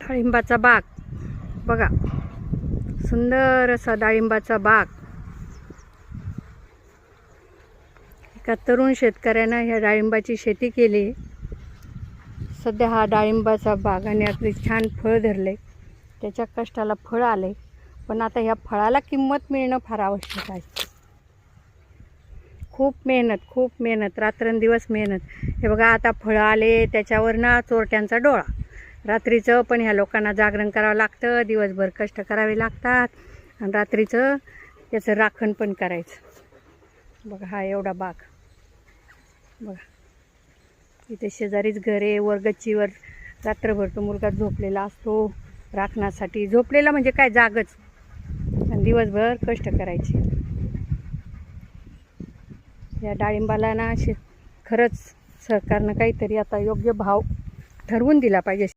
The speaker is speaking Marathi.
डाळिंबाचा बाग बघा, सुंदर असा डाळिंबाचा बाग. एका तरुण शेतकऱ्यानं ह्या डाळिंबाची शेती केली. सध्या हा डाळिंबाचा बाग आणि अगदी छान फळ धरले, त्याच्या कष्टाला फळ आले. पण आता ह्या फळाला किंमत मिळणं फार आवश्यक आहे. खूप मेहनत, रात्रंदिवस मेहनत. हे बघा, आता फळं आले, त्याच्यावर ना चोरट्यांचा डोळा. रात्रीचं पण ह्या लोकांना जागरण करावं लागतं, दिवसभर कष्ट करावे लागतात आणि रात्रीचं त्याचं राखण पण करायचं. बघा, हा एवढा बाग बघा. इथे शेजारीच घर आहे, वर गच्चीवर रात्रभर तो मुलगा झोपलेला असतो राखणासाठी. झोपलेला म्हणजे काय, जागच, आणि दिवसभर कष्ट करायचे. या डाळिंबाला ना खरंच सरकारनं काहीतरी आता योग्य भाव ठरवून दिला पाहिजे.